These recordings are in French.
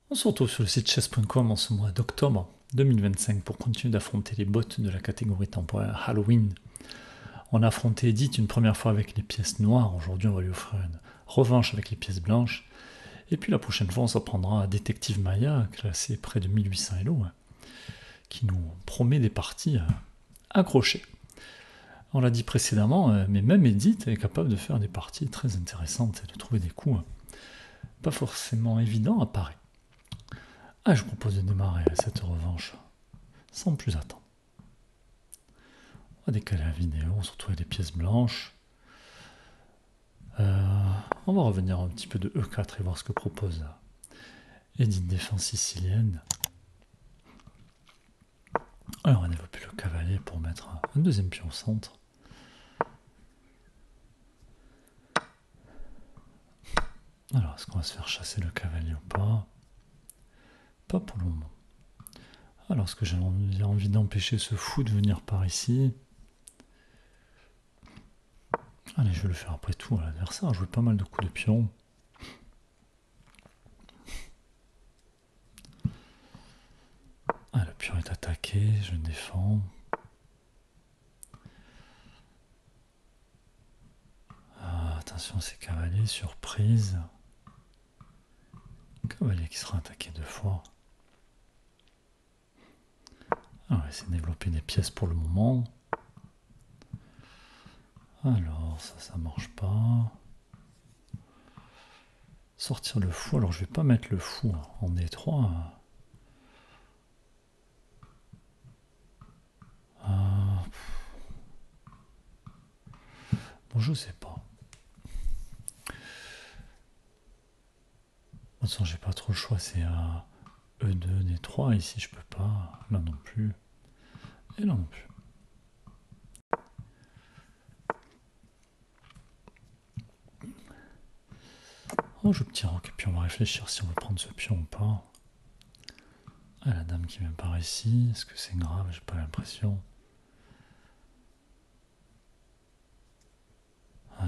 On se retrouve sur le site chess.com en ce mois d'octobre 2025 pour continuer d'affronter les bots de la catégorie temporaire Halloween. On a affronté Edith une première fois avec les pièces noires, aujourd'hui on va lui offrir une revanche avec les pièces blanches. Et puis la prochaine fois on s'en prendra à Détective Maya, classé près de 1800 Elo, qui nous promet des parties accrochées. On l'a dit précédemment, mais même Edith est capable de faire des parties très intéressantes et de trouver des coups pas forcément évidents à parer. Je vous propose de démarrer cette revanche sans plus attendre. On va décaler la vidéo, on se retrouve avec des pièces blanches. On va revenir un petit peu de E4 et voir ce que propose Edith Défense sicilienne. Alors on évoque le cavalier pour mettre un deuxième pion au centre. Alors est-ce qu'on va se faire chasser le cavalier ou pas? Pas pour le moment. Alors est-ce que j'ai envie d'empêcher ce fou de venir par ici? Allez, je vais le faire après tout à l'adversaire, a joué pas mal de coups de pion. Le pion est attaqué, je défends. Attention, c'est cavalier, surprise. Cavalier qui sera attaqué 2 fois. On va essayer de développer des pièces pour le moment. Alors, ça marche pas. Sortir le fou, alors je vais pas mettre le fou en D3. Bon, je sais pas. De toute façon, j'ai pas trop le choix, c'est à E2, D3, ici je peux pas, là non plus, et là non plus. On joue petit roc, et puis on va réfléchir si on veut prendre ce pion ou pas. La dame qui vient par ici, est-ce que c'est grave? J'ai pas l'impression.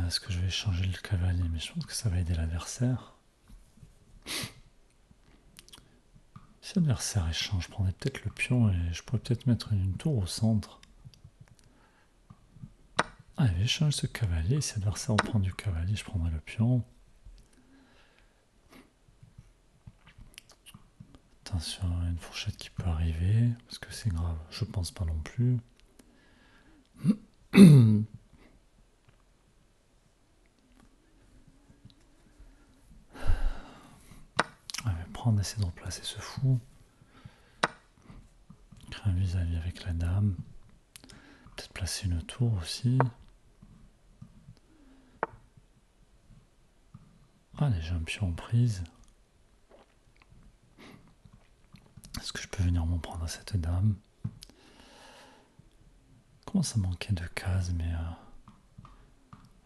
Est-ce que je vais changer le cavalier? Mais je pense que ça va aider l'adversaire. Si l'adversaire échange, je prendrais peut-être le pion et je pourrais peut-être mettre une tour au centre. J'échange ce cavalier. Si l'adversaire reprend du cavalier, je prendrai le pion. Attention, une fourchette qui peut arriver. Est-ce que c'est grave? Je pense pas non plus. On va prendre, essayer de replacer ce fou. Créer un vis-à-vis avec la dame. Peut-être placer une tour aussi. J'ai un pion en prise. Est-ce que je peux venir m'en prendre à cette dame? Commence à manquer de cases, mais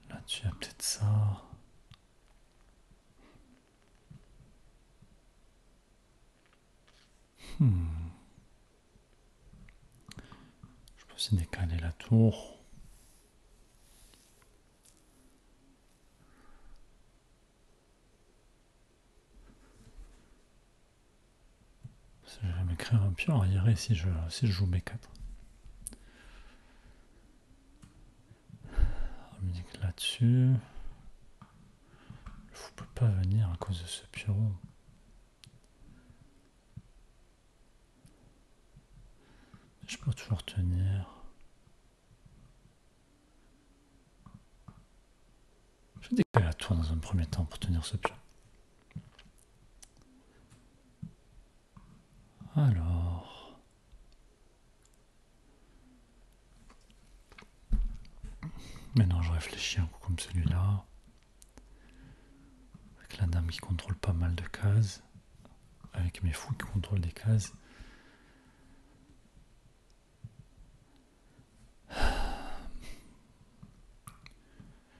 là-dessus, il y a peut-être ça. Je peux aussi décaler la tour. Je vais m'écrire un pion arriéré si je joue B4. On me dit que là-dessus, le fou peut pas venir à cause de ce pion. Je peux toujours tenir. Je vais décaler la tour dans un premier temps pour tenir ce pion. Alors. Maintenant, je réfléchis un coup comme celui-là. Avec la dame qui contrôle pas mal de cases. Avec mes fous qui contrôlent des cases.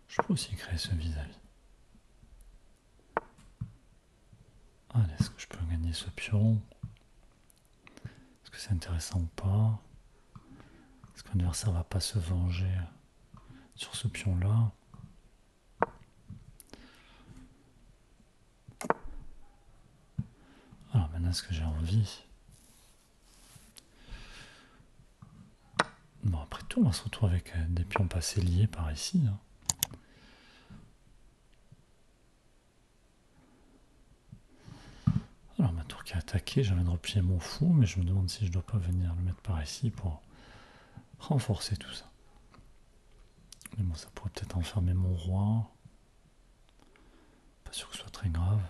Je peux aussi créer ce vis-à-vis. Est-ce que je peux gagner ce pion? Est-ce que c'est intéressant ou pas? Est-ce que l'adversaire va pas se venger sur ce pion-là? Alors maintenant, est-ce que j'ai envie? Bon, après tout, on va se retrouver avec des pions passés liés par ici. Hein. Alors ma tour qui a attaqué, j'ai envie de replier mon fou, mais je me demande si je dois pas venir le mettre par ici pour renforcer tout ça. Mais bon, ça pourrait peut-être enfermer mon roi. Pas sûr que ce soit très grave.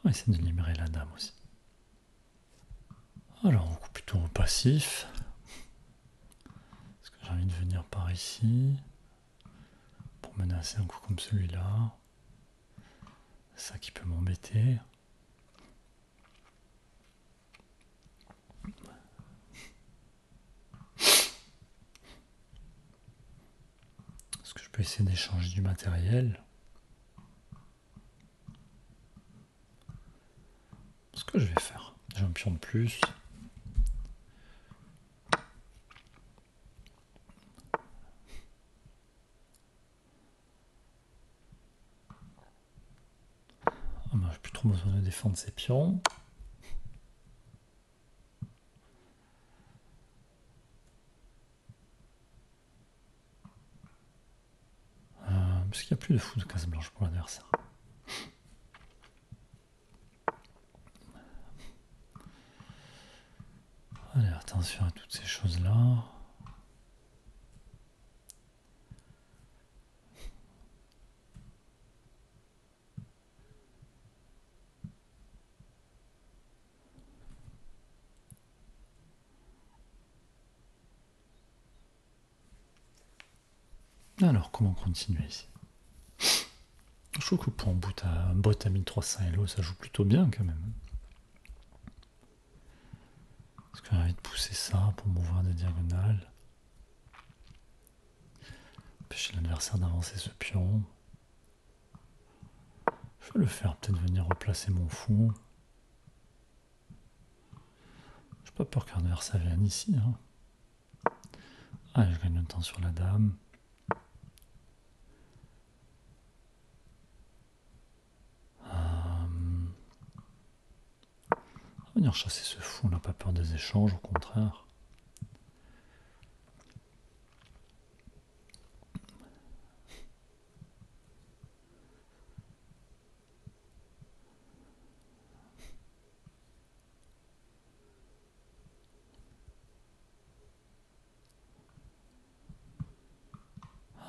On va essayer de libérer la dame aussi. Alors, on coupe plutôt au passif. Est-ce que j'ai envie de venir par ici pour menacer un coup comme celui-là? C'est ça qui peut m'embêter. Est-ce que je peux essayer d'échanger du matériel? Ce que je vais faire. J'ai un pion de plus. Ah ben, j'ai plus trop besoin de défendre ces pions. Parce qu'il n'y a plus de fou de case blanche pour l'adversaire. Allez, attention à toutes ces choses-là. Alors, comment continuer ici? Je trouve que pour un bot à 1300 Elo, ça joue plutôt bien quand même. Est-ce que j'ai envie de pousser ça pour m'ouvrir des diagonales? Empêcher l'adversaire d'avancer ce pion. Je vais le faire, peut-être venir replacer mon fou. J'ai pas peur qu'un adversaire vienne ici. Hein. Ah, je gagne un temps sur la dame. On va venir chasser ce fou, on n'a pas peur des échanges, au contraire.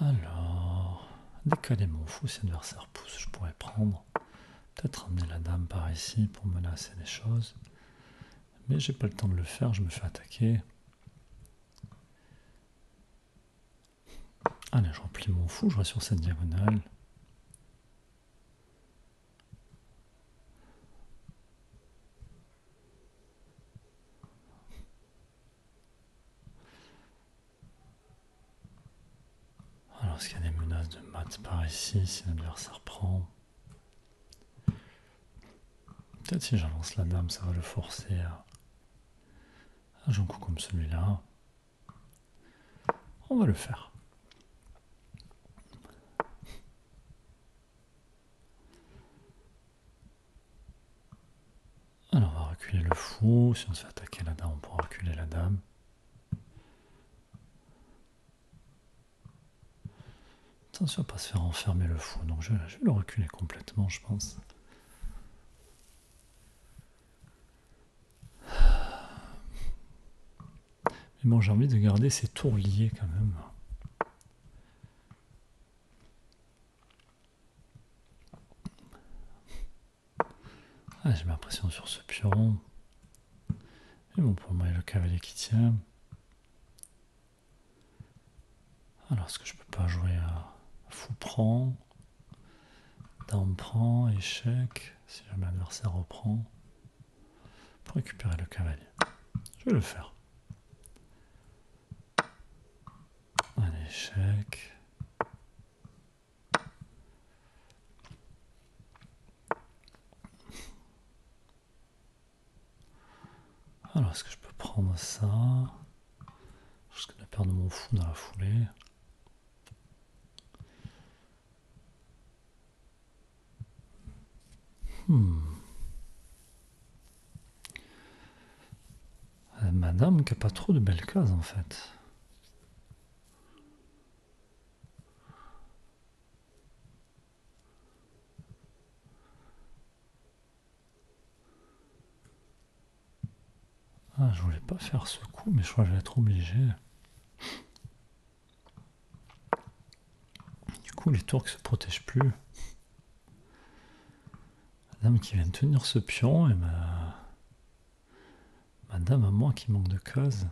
Alors, décaler mon fou si l'adversaire pousse, je pourrais prendre. Peut-être ramener la dame par ici pour menacer les choses. Mais j'ai pas le temps de le faire, je me fais attaquer. Allez, je replie mon fou, je reste sur cette diagonale. Alors, est-ce qu'il y a des menaces de mat par ici si l'adversaire prend? Peut-être si j'avance la dame, ça va le forcer à jouer un coup comme celui-là. On va le faire. Alors on va reculer le fou. Si on se fait attaquer la dame, on pourra reculer la dame. Attention à ne pas se faire enfermer le fou. Donc je vais le reculer complètement, je pense. Mais bon, j'ai envie de garder ces tours liés quand même. Ah, j'ai l'impression sur ce pion. Et bon, pour moi, il y a le cavalier qui tient. Alors, est-ce que je peux pas jouer à fou prend, dame prend, échec, si jamais l'adversaire reprend, pour récupérer le cavalier. Je vais le faire. Un échec. Alors, est-ce que je peux prendre ça? Je risque de perdre mon fou dans la foulée. Madame qui a pas trop de belles cases en fait. Ah, je voulais pas faire ce coup, mais je crois que je vais être obligé. Du coup, les tours qui se protègent plus. La dame qui vient de tenir ce pion et ma dame à moi qui manque de cases.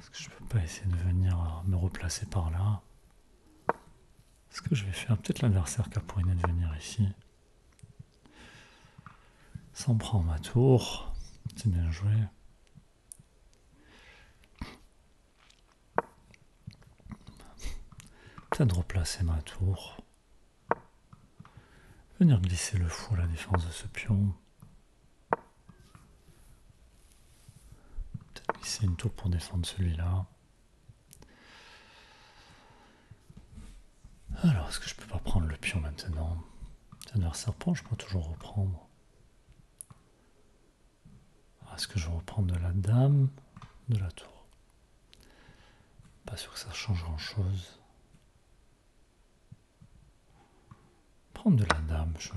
Est-ce que je peux pas essayer de venir me replacer par là? Est-ce que je vais faire peut-être l'adversaire qui a pour de venir ici? Ça en prend ma tour. C'est bien joué. Peut-être replacer ma tour. Venir glisser le fou à la défense de ce pion. Peut-être glisser une tour pour défendre celui-là. Alors, est-ce que je peux pas prendre le pion maintenant? L'adversaire prend, je peux toujours reprendre. Est-ce que je vais reprendre de la dame, de la tour? Pas sûr que ça change grand-chose. Prendre de la dame, je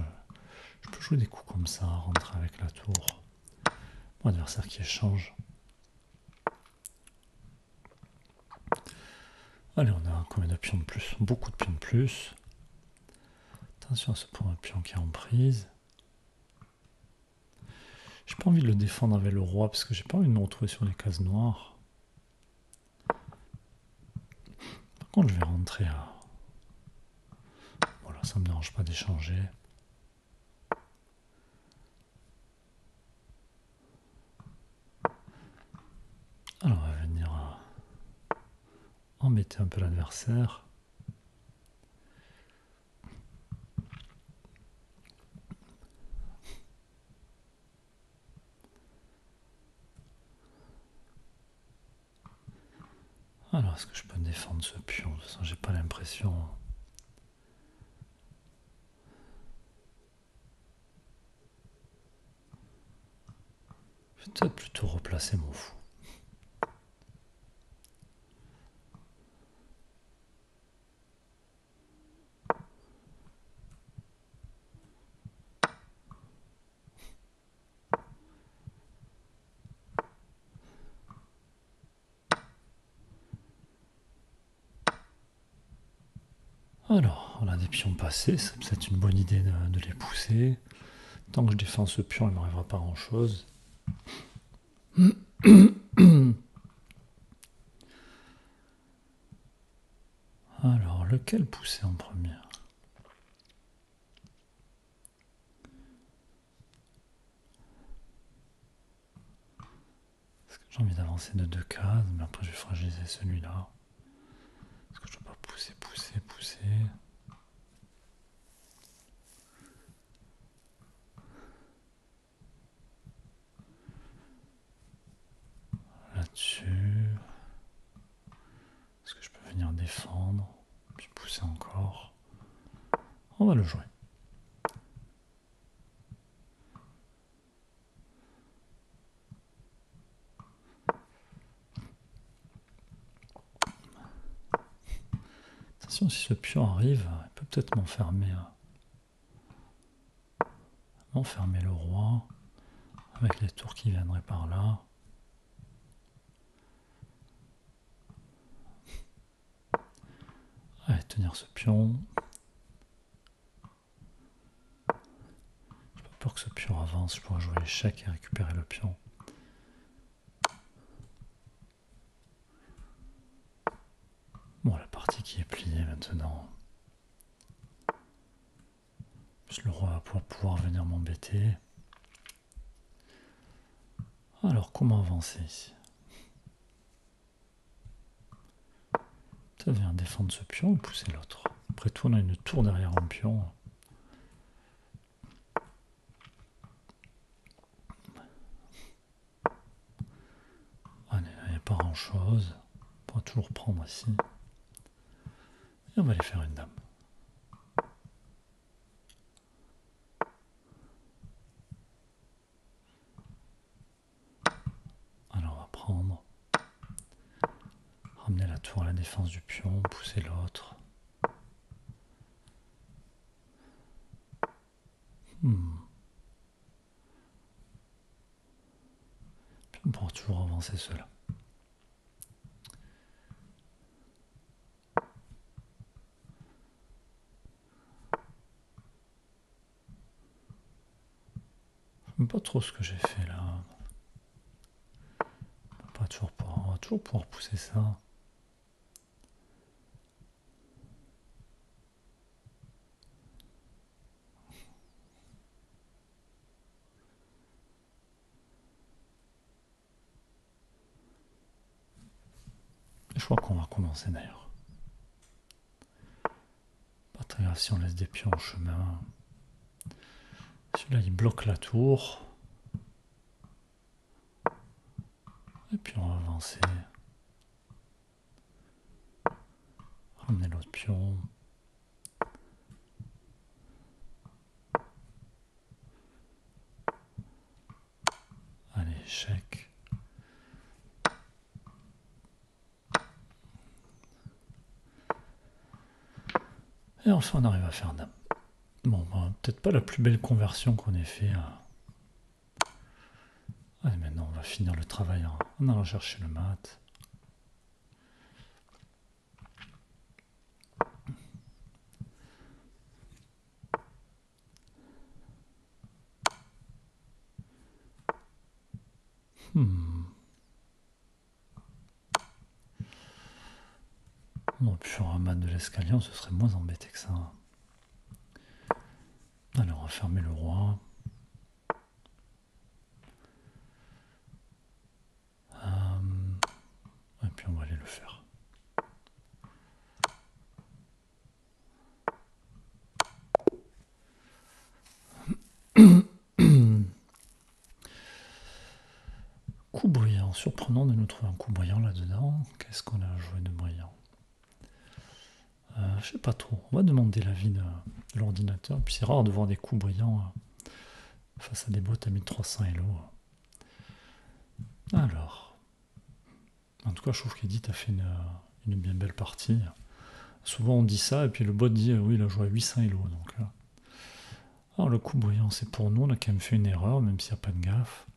peux jouer des coups comme ça, rentrer avec la tour. Mon adversaire qui échange. Allez, on a combien de pions de plus? Beaucoup de pions de plus. Attention à ce point de pion qui est en prise. J'ai pas envie de le défendre avec le roi parce que j'ai pas envie de me retrouver sur les cases noires. Par contre, je vais rentrer à... Voilà, ça me dérange pas d'échanger. Alors, on va venir embêter un peu l'adversaire. Alors, est-ce que je peux défendre ce pion? De toute façon, j'ai pas l'impression. Je vais peut-être plutôt replacer mon fou. Alors, on a des pions passés, c'est peut-être une bonne idée de les pousser. Tant que je défends ce pion, il ne m'arrivera pas grand-chose. Alors, lequel pousser en premier? Parce que j'ai envie d'avancer de 2 cases, mais après je vais fragiliser celui-là. Est-ce que je ne dois pas pousser? Là-dessus. Est-ce que je peux venir défendre? Puis pousser encore. On va le jouer. Attention, si ce pion arrive, il peut peut-être m'enfermer le roi avec les tours qui viendraient par là. Allez, tenir ce pion. J'ai pas peur que ce pion avance, je pourrais jouer l'échec et récupérer le pion. Bon, la partie qui est pliée maintenant. Plus le roi va pouvoir venir m'embêter. Alors, comment avancer ici? Ça vient défendre ce pion ou pousser l'autre? Après tout, on a une tour derrière un pion. pas grand chose. On pourra toujours prendre ici. Et on va aller faire une dame. Alors on va prendre. Ramener la tour à la défense du pion, pousser l'autre. Puis on pourra toujours avancer cela. Je ne sais pas trop ce que j'ai fait là. On va toujours pouvoir pousser ça. Je crois qu'on va commencer d'ailleurs. Pas très grave si on laisse des pions en chemin. Celui-là il bloque la tour. Et puis on va avancer. Ramener l'autre pion. Allez, échec. Et enfin on arrive à faire dame. Bon, bah, peut-être pas la plus belle conversion qu'on ait fait. Allez, maintenant on va finir le travail en allant chercher le mat. On aurait pu faire un mat de l'escalier, on se serait moins embêté que ça. Allez, on va fermer le roi. Et puis on va aller le faire. Coup brillant, surprenant de nous trouver un coup brillant là-dedans. Qu'est-ce qu'on a joué de brillant? Je sais pas trop. On va demander l'avis de l'ordinateur. Puis c'est rare de voir des coups brillants face à des bots à 1300 Elo. Alors, en tout cas, je trouve qu'Edith a fait une bien belle partie. Souvent on dit ça, et puis le bot dit oui, il a joué à 800 Elo. Donc, alors le coup brillant, c'est pour nous. On a quand même fait une erreur, même s'il n'y a pas de gaffe.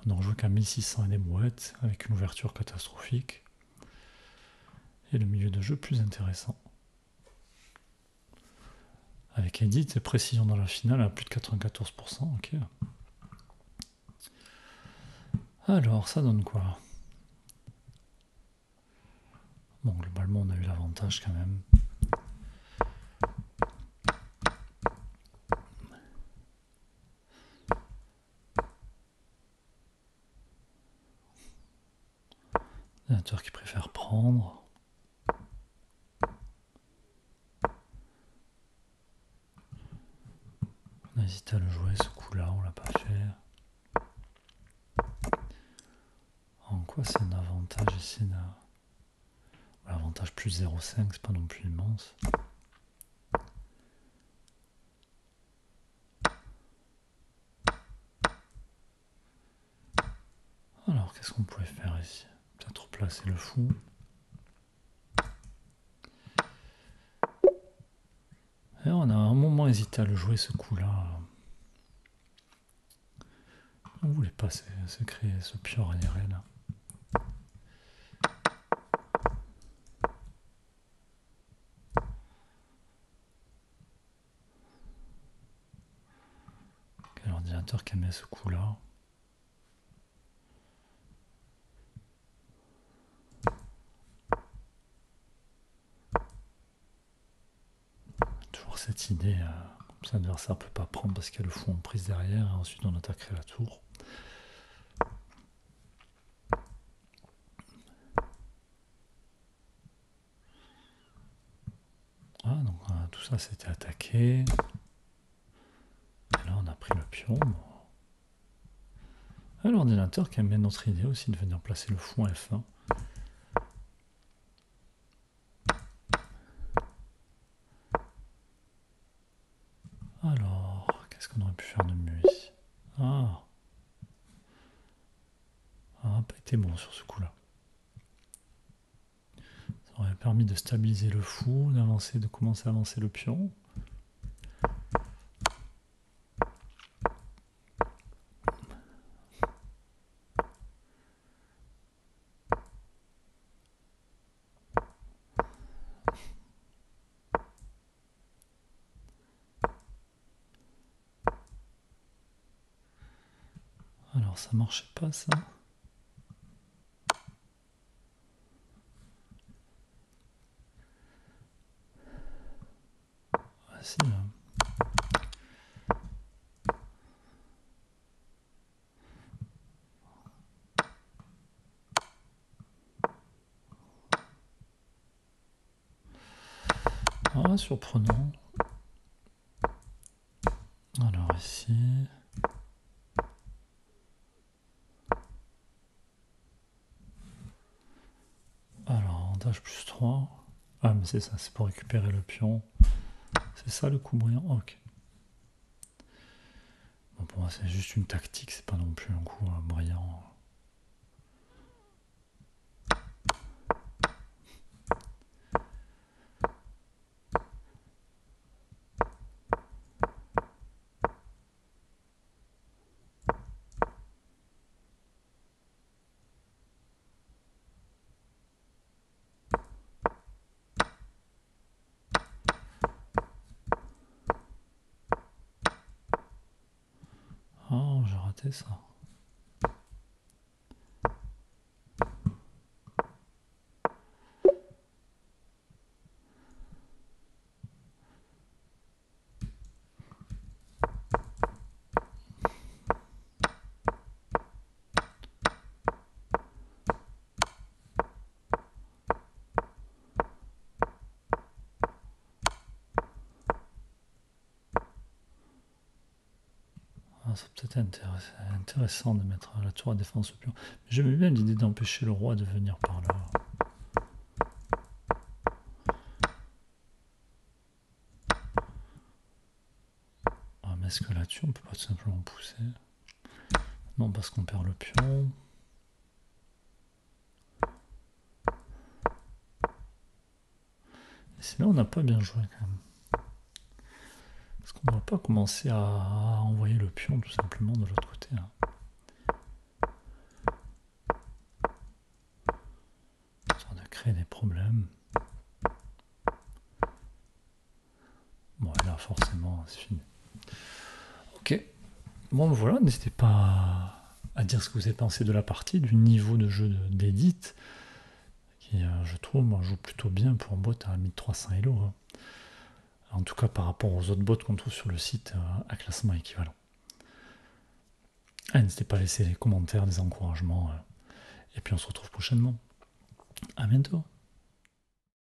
On n'en joue qu'à 1600 et des brouettes, avec une ouverture catastrophique. Et le milieu de jeu plus intéressant. Avec Edith et précision dans la finale à plus de 94%. Ok. Alors, ça donne quoi? Bon, globalement, on a eu l'avantage quand même. L'ordinateur qui préfère prendre. On a hésité à le jouer ce coup-là, on l'a pas fait. En quoi c'est un avantage ici? L'avantage plus 0,5, c'est pas non plus immense. Alors, qu'est-ce qu'on pouvait faire ici? Peut-être replacer le fou. Et on a un moment hésité à le jouer ce coup-là. On voulait pas se créer ce pion IRL là. Quel ordinateur qui aimait ce coup-là? Toujours cette idée, comme ça l'adversaire ne peut pas prendre parce qu'il y a le fou en prise derrière, et ensuite on attaquerait la tour. Ah, donc tout ça c'était attaqué. Et là on a pris le pion. L'ordinateur qui aime bien notre idée aussi de venir placer le fou en F1. Alors, qu'est-ce qu'on aurait pu faire de mieux ici? Ah, ça n'a pas été bon sur ce coup-là. Ça aurait permis de stabiliser le fou, d'avancer, de commencer à avancer le pion. Alors ça marchait pas ça. Ah si là. Ah, surprenant. Alors ici. Alors, avantage plus 3. Ah, mais c'est ça, c'est pour récupérer le pion. C'est ça le coup brillant. Ok. Bon, pour moi, c'est juste une tactique, c'est pas non plus un coup brillant. Oh, j'ai raté ça. Ah, c'est peut-être intéressant de mettre la tour à défense au pion. J'aimais bien l'idée d'empêcher le roi de venir par là. Ah, mais est-ce que là-dessus, on peut pas tout simplement pousser? Non, parce qu'on perd le pion. Et c'est là on n'a pas bien joué quand même. Est-ce qu'on ne va pas commencer à envoyer le pion tout simplement de l'autre côté là? Histoire de créer des problèmes. Bon, et là forcément, c'est fini. Ok. Bon, voilà, n'hésitez pas à dire ce que vous avez pensé de la partie, du niveau de jeu d'Edith, qui, je trouve, moi, joue plutôt bien pour un bot à 1300 Elo. Hein. En tout cas, par rapport aux autres bots qu'on trouve sur le site à classement équivalent. N'hésitez pas à laisser des commentaires, des encouragements. Et puis on se retrouve prochainement. À bientôt.